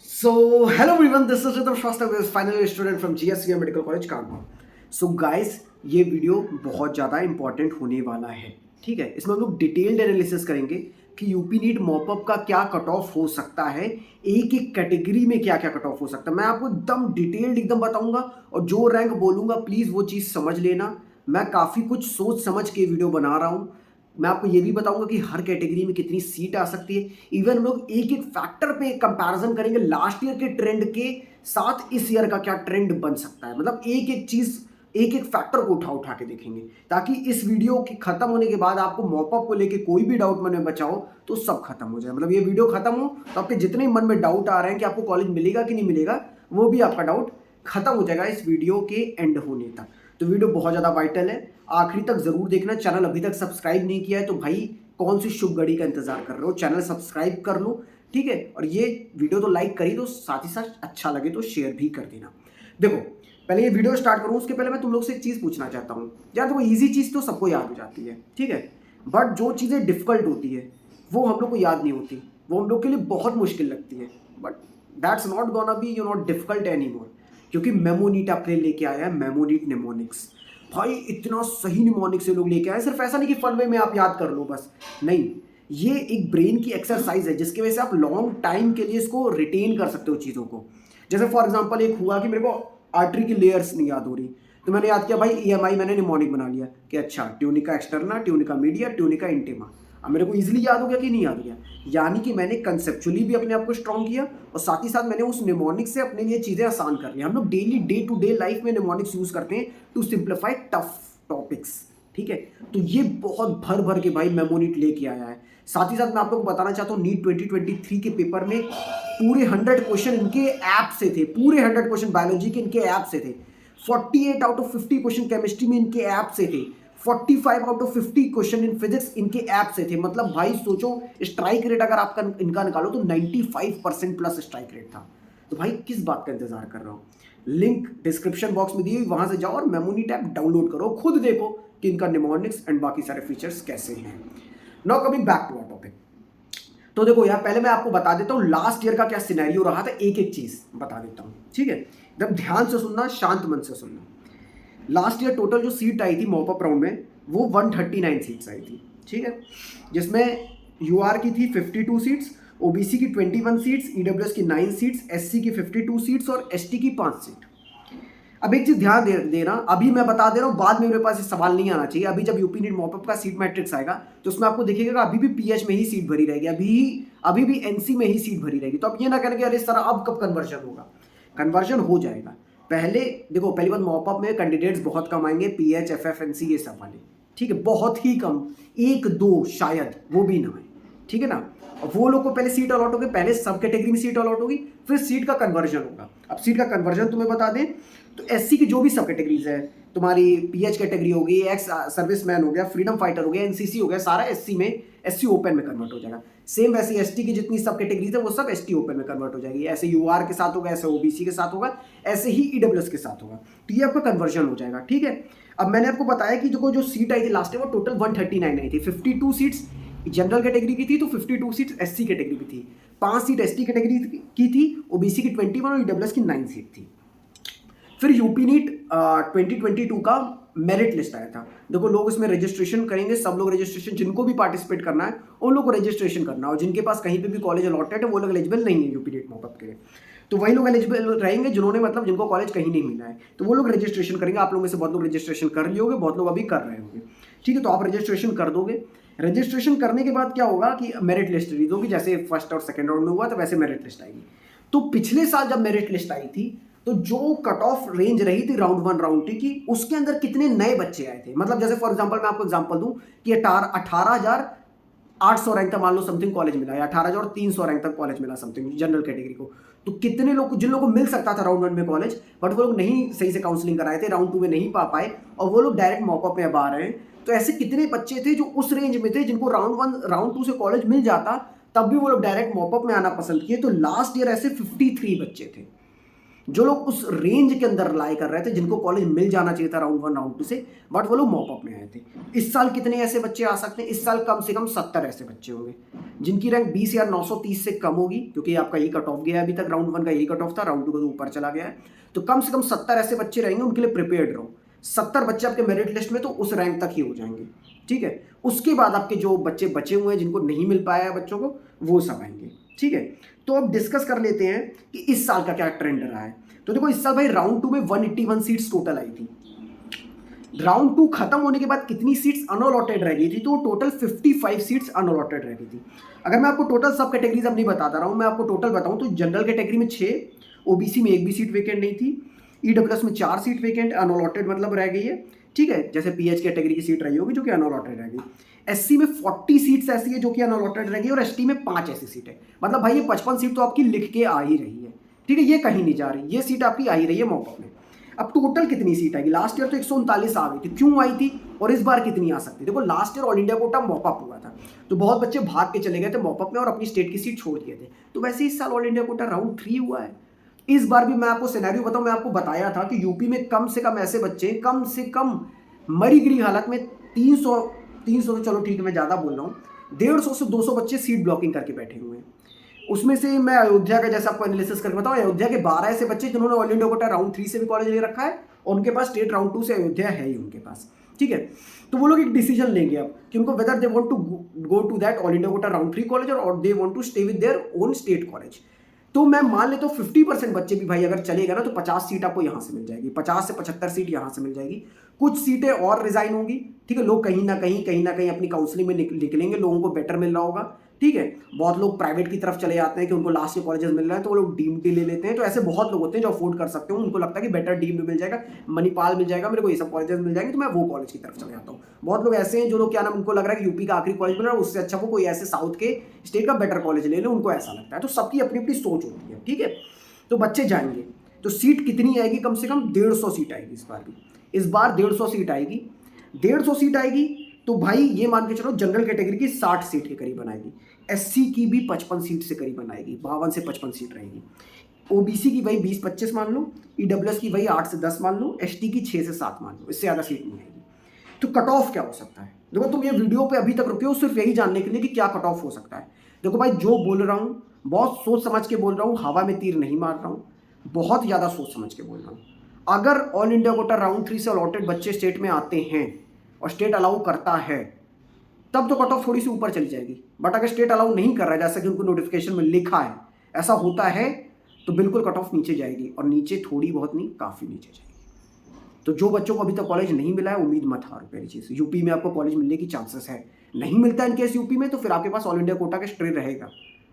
So, hello everyone, this is Ritam Shrestha, who is final year student from GSVM Medical College, Kanpur. So guys, ये video बहुत ज़्यादा important होने वाला है, ठीक है। इसमें हम लोग डिटेल्ड एनालिसिस करेंगे कि यूपी नीट मॉपअप का क्या कट ऑफ हो सकता है, एक एक कैटेगरी में क्या क्या कट ऑफ हो सकता है। मैं आपको एकदम डिटेल्ड एकदम बताऊंगा और जो रैंक बोलूंगा प्लीज़ वो चीज़ समझ लेना। मैं काफ़ी कुछ सोच समझ के वीडियो बना रहा हूँ। मैं आपको ये भी बताऊंगा कि हर कैटेगरी में कितनी सीट आ सकती है। इवन हम लोग एक एक फैक्टर पे कंपैरिजन करेंगे लास्ट ईयर के ट्रेंड के साथ इस ईयर का क्या ट्रेंड बन सकता है। मतलब एक एक चीज एक एक फैक्टर को उठा उठा के देखेंगे ताकि इस वीडियो के खत्म होने के बाद आपको मॉपअप को लेके कोई भी डाउट मन में बचा हो तो सब खत्म हो जाए। मतलब ये वीडियो खत्म हो तो आपके जितने मन में डाउट आ रहे हैं कि आपको कॉलेज मिलेगा कि नहीं मिलेगा, वो भी आपका डाउट खत्म हो जाएगा इस वीडियो के एंड होने तक। तो वीडियो बहुत ज़्यादा वाइटल है, आखिरी तक जरूर देखना। चैनल अभी तक सब्सक्राइब नहीं किया है तो भाई कौन सी शुभ घड़ी का इंतजार कर रहे हो, चैनल सब्सक्राइब कर लो, ठीक है। और ये वीडियो तो लाइक कर ही दो, साथ ही साथ अच्छा लगे तो शेयर भी कर देना। देखो, पहले ये वीडियो स्टार्ट करूं उसके पहले मैं तुम लोग से एक चीज़ पूछना चाहता हूं। यार देखो, ईजी चीज़ तो सबको याद हो जाती है, ठीक है, बट जो चीज़ें डिफिकल्ट होती है वो हम लोग को याद नहीं होती, वो हम लोग के लिए बहुत मुश्किल लगती है। But that's not gonna be not difficult any more, क्योंकि मेमोनीट आपके लिए लेके आया है, मेमोनीट निमोनिक्स। भाई इतना सही निमोनिक्स से लोग लेके आए। सिर्फ ऐसा नहीं कि फन वे में आप याद कर लो बस, नहीं, ये एक ब्रेन की एक्सरसाइज है जिसकी वजह से आप लॉन्ग टाइम के लिए इसको रिटेन कर सकते हो चीज़ों को। जैसे फॉर एग्जांपल एक हुआ कि मेरे को आर्टरी की लेयर्स नहीं याद हो रही, तो मैंने याद किया भाई ईएमआई, मैंने निमोनिक बना लिया कि अच्छा tunica externa, tunica media, tunica intima. अब मेरे को इजीली याद हो गया कि नहीं याद हो गया, यानी कि मैंने कंसेप्चुअली भी अपने आप को स्ट्रॉन्ग किया और साथ ही साथ मैंने उस निमोनिक से अपने लिए चीज़ें आसान कर ली। हम लोग daily day to day life में निमोनिक्स यूज़ करते हैं टू सिंप्लीफाई टफ टॉपिक्स, ठीक है। तो ये बहुत भर भर के भाई मेमोनीट लेके आया है। साथ ही साथ मैं आप लोग को बताना चाहता हूँ नीट 2023 के पेपर में पूरे 100 क्वेश्चन इनके ऐप से थे, पूरे 100 क्वेश्चन बायोलॉजी के इनके ऐप से थे। 48 आउट ऑफ 50 क्वेश्चन केमिस्ट्री में इनके ऐप से थे। 45 out of 50 question in physics इनके ऐप से थे। मतलब भाई सोचो, स्ट्राइक रेट अगर आपका इनका निकालो तो 95% प्लस स्ट्राइक रेट था। तो भाई किस बात का इंतजार कर रहा हो, लिंक डिस्क्रिप्शन बॉक्स में दी हुई, वहां से जाओ और मेमोनीट ऐप डाउनलोड करो, खुद देखो कि इनका निमोनिक्स एंड बाकी सारे फीचर्स कैसे हैं। Now coming back to our topic. तो देखो यार, पहले मैं आपको बता देता हूँ लास्ट ईयर का क्या सिनेरियो रहा था, एक एक चीज बता देता हूँ, ठीक है। एकदम ध्यान से सुनना, शांत मन से सुनना। लास्ट ईयर टोटल जो सीट आई थी मॉपअप राउंड में वो 139 सीट्स आई थी, ठीक है, जिसमें यूआर की थी 52 सीट्स, ओबीसी की 21 सीट्स, ईडब्ल्यूएस की 9 सीट्स, एससी की 52 सीट्स और एसटी की 5 सीट। अब एक चीज ध्यान देना, अभी मैं बता दे रहा हूँ, बाद में मेरे पास ये सवाल नहीं आना चाहिए। अभी जब यूपी नीट मॉपअप का सीट मैट्रिक्स आएगा तो उसमें आपको दिखेगा अभी भी पीएच में ही सीट भरी रहेगी, अभी भी एनसी में ही सीट भरी रहेगी। तो अब ये ना कहना कि अरे सर अब कब कन्वर्जन होगा, कन्वर्जन हो जाएगा। पहले देखो, पहली बात मॉपअप में कैंडिडेट्स बहुत कम आएंगे, पीएच एफएफ एनसी ये सब वाले, ठीक है, बहुत ही कम, एक दो शायद, वो भी ना आए, ठीक है ना। और वो लोग को पहले सीट अलॉट होगी, पहले सब कैटेगरी में सीट अलॉट होगी, फिर सीट का कन्वर्जन होगा। अब सीट का कन्वर्जन तुम्हें बता दें तो एससी की जो भी सब कैटेगरीज है, तुम्हारी पीएच कैटेगरी होगी, एक्स सर्विसमैन हो गया, फ्रीडम फाइटर हो गया, एनसीसी हो गया, सारा एससी में, एससी ओपन में कन्वर्ट हो जाएगा। सेम वैसे एसटी की जितनी सब कैटेगरीज है वो सब एसटी ओपन में कन्वर्ट हो जाएगी। ऐसे यूआर के साथ होगा, ऐसे ओबीसी के साथ होगा, ऐसे ही ईडब्ल्यूएस के साथ होगा। तो ये आपका कन्वर्जन हो जाएगा, ठीक है। अब मैंने आपको बताया कि जो सीट आई थी लास्ट ईयर वो टोटल 139 आई थी। 52 सीट्स जनरल कैटेगरी की थी, तो 52 सीट्स एससी कैटेगरी की थी, 5 सीट एसटी कैटेगरी की थी, ओबीसी की 21 और ईडब्ल्यूएस की 9 सीट थी। फिर यूपी नीट 2022 का मेरिट लिस्ट आया था। देखो, लोग इसमें रजिस्ट्रेशन करेंगे, सब लोग रजिस्ट्रेशन, जिनको भी पार्टिसिपेट करना है उन लोग को रजिस्ट्रेशन करना, और जिनके पास कहीं पे भी कॉलेज अलॉटेड है वो लोग एलिजिबल नहीं है यूपी नीट मॉपअप के लिए। तो वही लोग एलिजिबल रहेंगे जिन्होंने, मतलब जिनको कॉलेज कहीं नहीं मिला है, तो वो लोग रजिस्ट्रेशन करेंगे। आप लोगों में से बहुत लोग रजिस्ट्रेशन कर लिए होंगे, बहुत लोग अभी कर रहे होंगे, ठीक है। तो आप रजिस्ट्रेशन कर दोगे। रजिस्ट्रेशन करने के बाद क्या होगा कि मेरिट लिस्ट रिलीज होगी, जैसे फर्स्ट और सेकंड राउंड में हुआ तो वैसे मेरिट लिस्ट आएगी। तो पिछले साल जब मेरिट लिस्ट आई थी तो जो कट ऑफ रेंज रही थी राउंड 1 राउंड 2 की, उसके अंदर कितने नए बच्चे आए थे। मतलब जैसे फॉर एग्जांपल मैं आपको एग्जांपल दूं कि 18,800 रैंक तक मान लो समथिंग कॉलेज मिला, या 18,300 रैंक तक कॉलेज मिला समथिंग जनरल कैटेगरी को। तो कितने लोग, जिन लोगों को मिल सकता था राउंड 1 में कॉलेज, बट वो लोग नहीं सही से काउंसलिंग कराए थे, राउंड 2 में नहीं पा पाए, और वो लोग डायरेक्ट मॉपअप में अब आ रहे हैं। तो ऐसे कितने बच्चे थे जो उस रेंज में थे, जिनको राउंड 1 राउंड 2 से कॉलेज मिल जाता तब भी वो लोग डायरेक्ट मॉपअप में आना पसंद किए। तो लास्ट ईयर ऐसे 53 बच्चे थे, जो लोग उस रेंज के अंदर अप्लाई कर रहे थे, जिनको कॉलेज मिल जाना चाहिए था राउंड 1 राउंड 2 से, बट वो लोग मॉप अप में आए थे। इस साल कितने ऐसे बच्चे आ सकते हैं? इस साल कम से कम 70 ऐसे बच्चे होंगे जिनकी रैंक 20,930 से कम होगी, क्योंकि आपका यही कट ऑफ गया है। अभी तक राउंड 1 का यही कट ऑफ था, राउंड 2 का तो ऊपर चला गया है। तो कम से कम 70 ऐसे बच्चे रहेंगे, उनके लिए प्रिपेयर्ड रहो। 70 बच्चे आपके मेरिट लिस्ट में तो उस रैंक तक ही हो जाएंगे, ठीक है। उसके बाद आपके जो बच्चे बचे हुए हैं, जिनको नहीं मिल पाया है बच्चों को, वो सब आएंगे, ठीक है। तो अब डिस्कस कर लेते हैं कि इस साल का क्या ट्रेंड रहा है। तो देखो, इस साल भाई राउंड 2 में 181 सीट्स टोटल आई थी। राउंड 2 खत्म होने के बाद कितनी सीट्स अनअलॉटेड रह गई थी? तो टोटल 55 सीट्स अनअलॉटेड रह गई थी। अगर मैं आपको टोटल सब कैटेगरीज अब नहीं बताता रहा हूँ, मैं आपको टोटल बताऊँ तो जनरल कैटेगरी में 6, ओबीसी में 1 भी सीट वेकेंट नहीं थी, ईडब्ल्यूएस में 4 सीट वेकेंट अनअलॉटेड मतलब रह गई है, ठीक है। जैसे पीएच कैटेगरी की सीट रही होगी जो कि अनअलॉटेड रह गई। एससी में 40 सीट्स ऐसी है जो कि अनअलॉटेड रह गई, और एसटी में 5 ऐसी सीट है। मतलब भाई ये 55 सीट तो आपकी लिख के आ ही रही है, ठीक है। ये कहीं नहीं जा रही, ये सीट आपकी आ ही रही है मॉप अप में। अब टोटल कितनी सीट आएगी? लास्ट ईयर तो 139 आ गई थी, क्यों आई थी और इस बार कितनी आ सकती है? देखो, last year all India Kota mop up हुआ था, तो बहुत बच्चे भाग के चले गए थे मॉप अप में और अपनी स्टेट की सीट छोड़ दिए थे। तो वैसे इस साल ऑल इंडिया कोटा राउंड 3 हुआ है। इस बार भी मैं आपको सिनेरियो बताऊं, मैं आपको बताया था कि यूपी में कम से कम ऐसे बच्चे, कम से कम मरी गिरी हालत में 300 तो चलो ठीक है, मैं ज़्यादा बोल रहा हूँ, 150 से 200 बच्चे सीट ब्लॉकिंग करके बैठे हुए हैं। उसमें से मैं अयोध्या का जैसा आपको एनालिसिस करके बताऊँ, अयोध्या के 12 ऐसे बच्चे जिन्होंने ऑल इंडिया कोटा राउंड 3 से भी कॉलेज ले रखा है, और उनके पास स्टेट राउंड 2 से अयोध्या है ही उनके पास, ठीक है। तो वो लोग एक डिसीजन लेंगे अब कि उनको whether they want to go to that all India quota round 3 college और they want to stay with their own state college. तो मैं मान लेता हूँ 50% बच्चे भी भाई अगर चलेगा ना, तो 50 सीट आपको यहाँ से मिल जाएगी, 50 से 75 सीट यहाँ से मिल जाएगी। कुछ सीटें और रिजाइन होंगी, ठीक है। लोग कहीं ना कहीं अपनी काउंसलिंग में निकलेंगे, लोगों को बेटर मिल रहा होगा, ठीक है। बहुत लोग प्राइवेट की तरफ चले जाते हैं कि उनको लास्ट के कॉलेजेस मिल रहे हैं, तो वो लोग डीम्ड ले लेते हैं। तो ऐसे बहुत लोग होते हैं जो अफोर्ड कर सकते हैं, उनको लगता है कि बेटर डीम्ड मिल जाएगा, मणिपाल मिल जाएगा, मेरे को ये सब कॉलेजेस मिल जाएंगे, तो मैं वो कॉलेज की तरफ चले जाता हूँ। बहुत लोग ऐसे हैं जो लोग क्या नाम, उनको लग रहा है कि यूपी का आखिरी कॉलेज मिल रहा है, उससे अच्छा वो कोई ऐसे साउथ के स्टेट का बेटर कॉलेज ले ले, उनको ऐसा लगता है। तो सबकी अपनी अपनी सोच होती है, ठीक है। तो बच्चे जाएंगे, तो सीट कितनी आएगी? कम से कम 150 सीट आएगी इस बार भी। इस बार 150 सीट आएगी। 150 सीट आएगी तो भाई ये मान के चलो जनरल कैटेगरी की 60 सीट के करीब बनाएगी, एससी की भी 55 सीट से करीब बनाएगी, 52 से 55 सीट रहेगी, ओबीसी की वही 20-25 मान लो, ईडब्ल्यूएस की वही 8 से 10 मान लो, एसटी की 6 से 7 मान लो, इससे ज़्यादा सीट नहीं आएगी। तो कट ऑफ क्या हो सकता है? देखो, तुम ये वीडियो पे अभी तक रुके हो सिर्फ यही जानने के लिए कि क्या कट ऑफ हो सकता है। देखो भाई, जो बोल रहा हूँ बहुत सोच समझ के बोल रहा हूँ, हवा में तीर नहीं मार रहा हूँ, बहुत ज़्यादा सोच समझ के बोल रहा हूँ। अगर ऑल इंडिया कोटा राउंड 3 से अलॉटेड बच्चे स्टेट में आते हैं और स्टेट अलाउ करता है, तब तो कट ऑफ थोड़ी सी ऊपर चली जाएगी। बट अगर स्टेट अलाउ नहीं कर रहा है, जैसा कि उनको नोटिफिकेशन में लिखा है, ऐसा होता है, तो बिल्कुल कट ऑफ नीचे जाएगी, और नीचे थोड़ी बहुत नहीं, काफ़ी नीचे जाएगी। तो जो बच्चों को अभी तक कॉलेज नहीं मिला है, उम्मीद मत हारो। पहली चीज़, यूपी में आपको कॉलेज मिलने की चांसेस है। नहीं मिलता इनकेस यूपी में, तो फिर आपके पास ऑल इंडिया कोटा का स्ट्रे रहेगा,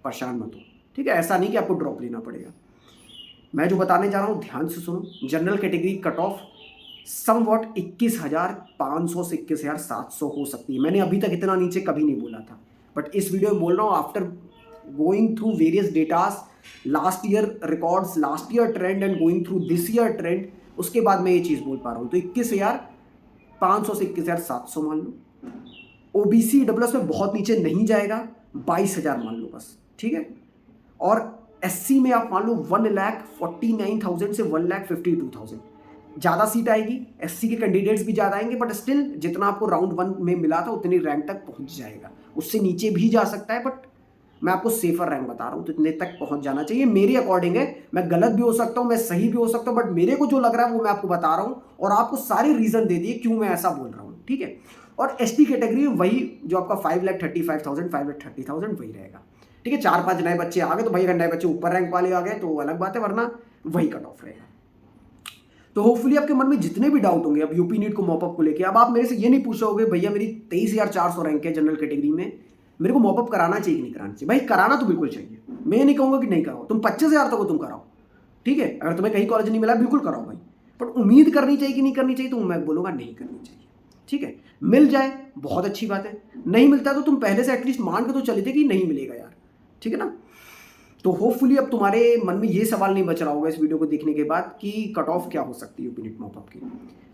परेशान मत हो, ठीक है। ऐसा नहीं कि आपको ड्रॉप लेना पड़ेगा। मैं जो बताने जा रहा हूँ ध्यान से सुनो। General category cut off somewhat 21,500 से 21,700 हो सकती है। मैंने अभी तक इतना नीचे कभी नहीं बोला था, बट इस वीडियो में बोल रहा हूँ after going through various datas, last year records, last year trend and going through this year trend, उसके बाद मैं ये चीज़ बोल पा रहा हूँ। तो 21,500 से 21,700 मान लो। ओबीसी डब्ल्यूएस में बहुत नीचे नहीं जाएगा, 22,000 मान लो बस, ठीक है। और एससी में आप मान लो 1,49,000 से 1,52,000 ज़्यादा सीट आएगी। एससी के कैंडिडेट्स भी ज़्यादा आएंगे, बट स्टिल जितना आपको राउंड 1 में मिला था उतनी रैंक तक पहुंच जाएगा। उससे नीचे भी जा सकता है, बट मैं आपको सेफर रैंक बता रहा हूँ, तो इतने तक पहुंच जाना चाहिए। मेरे अकॉर्डिंग है, मैं गलत भी हो सकता हूँ, मैं सही भी हो सकता हूँ, बट मेरे को जो लग रहा है वो मैं आपको बता रहा हूँ, और आपको सारे रीजन दे दिए क्यों मैं ऐसा बोल रहा हूँ, ठीक है। और एसटी कैटेगरी वही जो आपका 5,35,000 5,30,000 वही रहेगा, ठीक है। 4-5 नए बच्चे आ गए तो भाई, अगर नए बच्चे ऊपर रैंक वाले आ गए तो अलग बात है, वरना वही कट ऑफ रहेगा। तो होपफुली आपके मन में जितने भी डाउट होंगे अब यूपी नीट को मॉपअप को लेके, अब आप मेरे से ये नहीं पूछ रहे भैया मेरी 23,400 रैंक है जनरल कैटेगरी में, मेरे को मॉपअप कराना चाहिए कि नहीं कराना चाहिए? भाई कराना तो बिल्कुल चाहिए, मैं नहीं कहूँगा कि नहीं कराओ। तुम 25,000 तक हो तुम कराओ, ठीक है। अगर तुम्हें कहीं कॉलेज नहीं मिला बिल्कुल कराओ भाई, पर उम्मीद करनी चाहिए कि नहीं करनी चाहिए, तो मैं बोलूँगा नहीं करनी चाहिए, ठीक है। मिल जाए बहुत अच्छी बात है, नहीं मिलता तो तुम पहले से एटलीस्ट मान के तो चले थे कि नहीं मिलेगा यार, ठीक है ना। तो होपफुली अब तुम्हारे मन में ये सवाल नहीं बच रहा होगा इस वीडियो को देखने के बाद कि कट ऑफ क्या हो सकती है यूपी नीट मॉपअप की।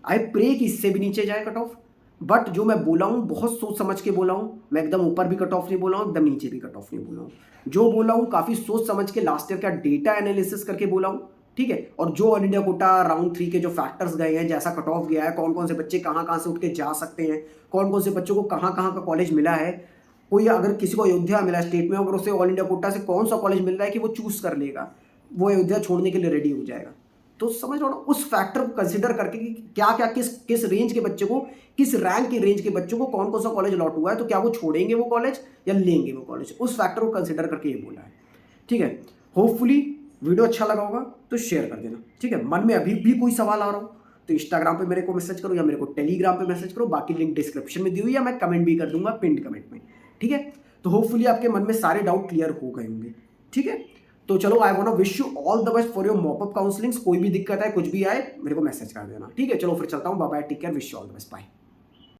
आई प्रे कि इससे भी नीचे जाए कट ऑफ, बट जो मैं बोला हूँ बहुत सोच समझ के बोला हूँ। मैं एकदम ऊपर भी कट ऑफ नहीं बोला हूँ, एकदम नीचे भी कट ऑफ नहीं बोला हूँ। जो बोला हूँ काफ़ी सोच समझ के लास्ट ईयर का डेटा एनालिसिस करके बोला हूँ, ठीक है। और जो ऑल इंडिया कोटा राउंड 3 के जो फैक्टर्स गए हैं, जैसा कट ऑफ गया है, कौन कौन से बच्चे कहाँ कहाँ से उठ के जा सकते हैं, कौन कौन से बच्चों को कहाँ कहाँ का कॉलेज मिला है, कोई अगर किसी को अयोध्या मिला स्टेट में, अगर उसे ऑल इंडिया कोटा से कौन सा कॉलेज मिल रहा है कि वो चूज कर लेगा, वो अयोध्या छोड़ने के लिए रेडी हो जाएगा। तो समझ लो ना, उस फैक्टर को कंसिडर करके कि क्या क्या किस किस रेंज के बच्चे को, किस रैंक के रेंज के बच्चों को कौन कौन सा कॉलेज अलॉट हुआ है, तो क्या वो छोड़ेंगे वो कॉलेज या लेंगे वो कॉलेज, उस फैक्टर को कंसिडर करके ये बोला है। ठीक है, होपफुली वीडियो अच्छा लगा होगा तो शेयर कर देना। ठीक है, मन में अभी भी कोई सवाल आ रहा हो तो इंस्टाग्राम पे मेरे को मैसेज करो या मेरे को टेलीग्राम पे मैसेज करो, बाकी लिंक डिस्क्रिप्शन में दी हुई है, मैं कमेंट भी कर दूंगा पिंड कमेंट में। ठीक है, तो होपफुली आपके मन में सारे डाउट क्लियर हो गए होंगे। ठीक है, तो चलो, I want to wish you all the best for your mop up counsellings. कोई भी दिक्कत है, कुछ भी आए, मेरे को मैसेज कर देना। ठीक है, चलो फिर चलता हूँ, bye bye, take care, wish you all the best, bye.